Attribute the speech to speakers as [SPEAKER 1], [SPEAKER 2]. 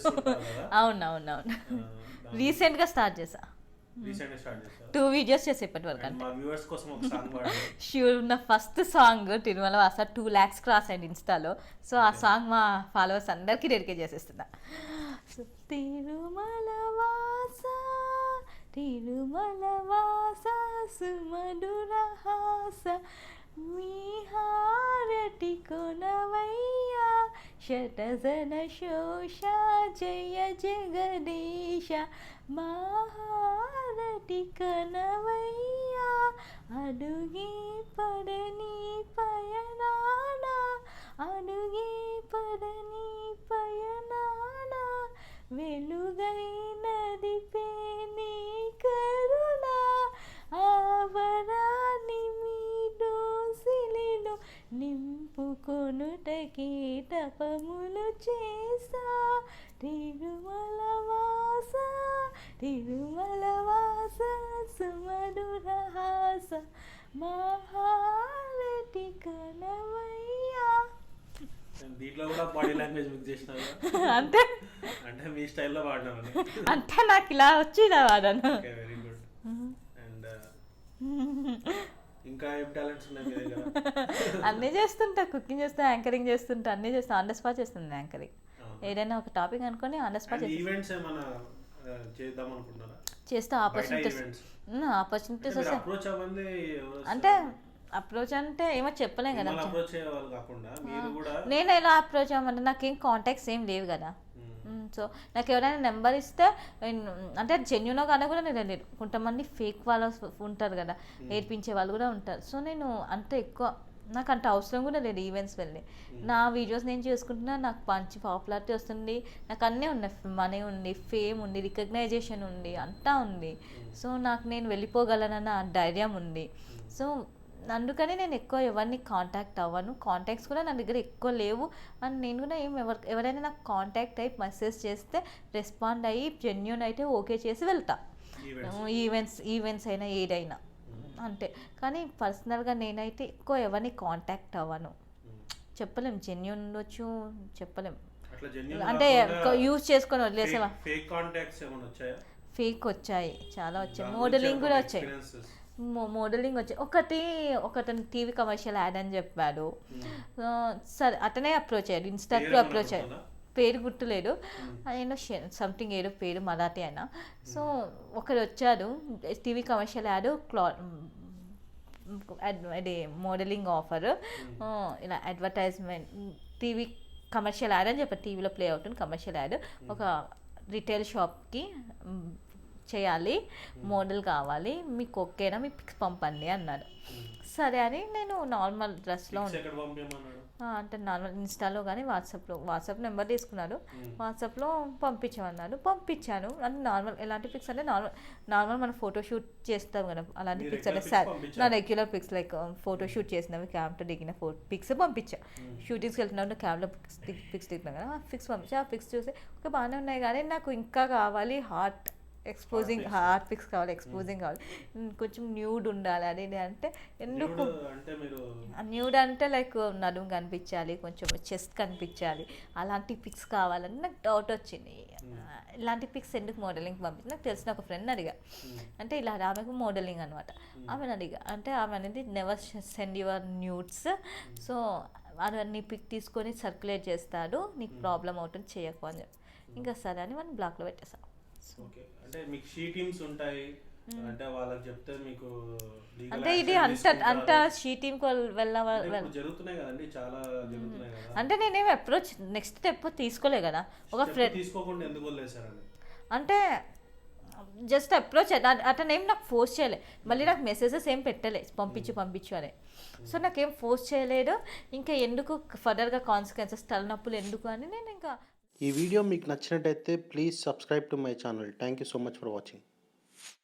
[SPEAKER 1] చేస్తుంటారు కదా.
[SPEAKER 2] అవునవునవును, రీసెంట్గా స్టార్ట్ చేసా.
[SPEAKER 1] రీసెంట్గా స్టార్ట్ చేస్తారు.
[SPEAKER 2] 2 వీడియోస్ చేసి ఇప్పటి వరకు.
[SPEAKER 1] అండ్
[SPEAKER 2] అంటే
[SPEAKER 1] మా వ్యూవర్స్ కోసం ఒక సాంగ్ పాడండి.
[SPEAKER 2] షూర్, నా ఫస్ట్ సాంగ్ తిరుమల వాస 2 lakhs క్రాస్ అయింది ఇన్స్టాలో. సో ఆ సాంగ్ మా ఫాలోవర్స్ అందరికీ డెడికేట్ చేసేస్తున్నా. సో తిరుమల వాస, తిరుమల వాస, సుమధుర హాస, మీ హారతి కొనవయ్యా, శతజన శోష, జయ జగదీశ, మా హారతి కనవయ్యా, అడుగే పడని పయనాన, అడుగే పడని పయనాన, వెలుగైనది పేని కరుణ, ఆవరాని మీదో సిలిలో నింపుకొనుటకి తపములు చేసా, తిరుమల వాస, తిరుమల వాస, సుమధుర హాస, మహారతి కనవయ్యా.
[SPEAKER 1] దీంట్లో కూడా బాడీ లాంగ్వేజ్ మిక్స్ చేసినారు.
[SPEAKER 2] అంటే
[SPEAKER 1] అంటే మీ స్టైల్లో పాడినాను.
[SPEAKER 2] అంటే నాకు ఇలా వచ్చి ఇలా వాడాను.
[SPEAKER 1] Okay, very good. అండ్ ఇంకా ఏం టాలెంట్స్ ఉన్నాయి మీ దగ్గర?
[SPEAKER 2] అన్నీ చేస్తుంటా, కుకింగ్ చేస్తా, యాంకరింగ్ చేస్తుంటా, అన్నీ చేస్తా. ఆన్ ద స్పాట్ చేస్తుంది యాంకరింగ్. ఏదైనా ఒక టాపిక్ అనుకొని ఆన్ ద స్పాట్
[SPEAKER 1] ఈవెంట్స్ ఏమైనా చేద్దాం అనుకుంటున్నారా?
[SPEAKER 2] చేస్తా. ఆపర్చునిటీస్ వస్తాయి.
[SPEAKER 1] అప్రోచ్ అవ్వండి.
[SPEAKER 2] అంటే అప్రోచ్ అంటే ఏమో చెప్పలేం కదా.
[SPEAKER 1] అప్రోచ్ అయ్యేవాళ్ళు కాకుండా మీరు కూడా.
[SPEAKER 2] నేను ఎలా అప్రోచ్ అవ్వమంటే నాకేం కాంటాక్ట్స్ ఏం లేవు కదా. సో నాకు ఎవరైనా నెంబర్ ఇస్తే, అంటే జెన్యున్ కానీ కూడా నేను లేదు. కొంతమంది ఫేక్ వాళ్ళు ఉంటారు కదా, నేర్పించే వాళ్ళు కూడా ఉంటారు. సో నేను అంత ఎక్కువ, నాకు అంత అవసరం కూడా లేదు ఈవెంట్స్ వెళ్ళి. నా వీడియోస్ నేను చేసుకుంటున్నా, నాకు మంచి పాపులారిటీ వస్తుంది, నాకు అన్నీ ఉన్నాయి. మనీ ఉంది, ఫేమ్ ఉంది, రికగ్నైజేషన్ ఉంది, అంతా ఉంది. సో నాకు నేను వెళ్ళిపోగలనన్న ధైర్యం ఉంది. సో అందుకని నేను ఎక్కువ ఎవరిని కాంటాక్ట్ అవ్వను. కాంటాక్ట్స్ కూడా నా దగ్గర ఎక్కువ లేవు. అండ్ నేను కూడా ఎవరైనా నాకు కాంటాక్ట్ అయ్యి మెసేజ్ చేస్తే రెస్పాండ్ అయ్యి జెన్యూన్ అయితే ఓకే చేసి వెళ్తా. ఈవెంట్స్ అయినా ఏదైనా అంతే. కానీ పర్సనల్గా నేనైతే ఎక్కువ ఎవరిని కాంటాక్ట్ అవ్వను. చెప్పలేం, జెన్యూన్ ఉండొచ్చు, చెప్పలేం. అంటే యూజ్ చేసుకొని వదిలేసేవా. ఫేక్ వచ్చాయి, చాలా వచ్చాయి. మోడలింగ్ కూడా వచ్చాయి. మోడలింగ్ వచ్చి ఒకతను టీవీ కమర్షియల్ యాడ్ అని చెప్పాడు. సరే అతనే అప్రోచ్ అయ్యాడు, ఇన్స్టా త్రూ అప్రోచ్ అయ్యాడు. పేరు గుర్తులేదు, ఏదో సంథింగ్ ఏదో పేరు మరాఠీ అయినా. సో ఒకరు వచ్చారు, టీవీ కమర్షియల్ యాడ్, అది మోడలింగ్ ఆఫర్, ఇలా అడ్వర్టైజ్మెంట్, టీవీ కమర్షియల్ యాడ్ అని చెప్పారు. టీవీలో ప్లే అవుతుంది కమర్షియల్ యాడ్. ఒక రిటైల్ షాప్కి చేయాలి, మోడల్ కావాలి, మీకు ఓకేనా, మీ పిక్స్ పంపండి అన్నారు. సరే అని నేను నార్మల్ డ్రెస్లో అంటే నార్మల్ ఇన్స్టాలో కానీ వాట్సాప్ నెంబర్ తీసుకున్నాడు, వాట్సాప్లో పంపించమన్నాడు. పంపించాను. అంటే నార్మల్ ఎలాంటి పిక్స్ అంటే నార్మల్ మనం ఫోటోషూట్ చేస్తాం కదా, అలాంటి పిక్స్ అంటే నా రెగ్యులర్ పిక్స్ లైక్ ఫోటోషూట్ చేసినవి, క్యామ్తో దిగిన పిక్స్ పంపించా. షూటింగ్స్కి వెళ్తున్నప్పుడు క్యామ్లో పిక్స్ దిగుతున్నాం కదా, ఆ పిక్స్ పంపించా. ఆ పిక్స్ చూసి ఓకే బాగానే ఉన్నాయి, కానీ నాకు ఇంకా కావాలి హార్ట్ పిక్స్ కావాలి, ఎక్స్పోజింగ్ కావాలి, కొంచెం న్యూడ్ ఉండాలి. అది అంటే ఎందుకు న్యూడ్ అంటే లైక్ నడుము కనిపించాలి, కొంచెం చెస్ట్ కనిపించాలి, అలాంటి పిక్స్ కావాలని నాకు డౌట్ వచ్చింది. ఇలాంటి పిక్స్ ఎందుకు మోడలింగ్ పంపించి నాకు తెలిసిన ఒక ఫ్రెండ్ అడిగా. అంటే ఇలా ఆమెకు మోడలింగ్ అనమాట. ఆమెను అడిగా, అంటే ఆమె అనేది never send your nudes, so నీ పిక్ తీసుకొని సర్క్యులేట్ చేస్తాడు, నీకు ప్రాబ్లం అవుతుంది, చేయకు అని చెప్పి. ఇంకా సరే అని మనం బ్లాక్లో పెట్టేసాం.
[SPEAKER 1] ఓకే, అంటే మీకు షీ టీమ్స్ ఉంటాయి అంటే వాళ్ళకి చెప్తే మీకు
[SPEAKER 2] అంటే ఇది అంత షీ టీమ్
[SPEAKER 1] జరుగుతున్నాయి కదండి, చాలా జరుగుతున్నాయి కదా.
[SPEAKER 2] అంటే నేనేమి అప్రోచ్ నెక్స్ట్ స్టెప్ తీసుకోలే కదా. ఒక ఫ్రెండ్
[SPEAKER 1] తీసుకోకుండా ఎందుకు వదిలేసారండి?
[SPEAKER 2] అంటే జస్ట్ అప్రోచ్, అతను ఏం నాకు ఫోర్స్ చేయలే, మళ్ళీ నాకు మెసేజెస్ ఏం పెట్టలే పంపించు అని. సో నాకేం ఫోర్స్ చేయలేదు. ఇంకా ఎందుకు ఫర్దర్గా కాన్సిక్వెన్సెస్, తలనొప్పులు ఎందుకు అని నేను ఇంకా.
[SPEAKER 3] ఈ వీడియో మీకు నచ్చినట్టయితే please subscribe to my channel. Thank you so much for watching.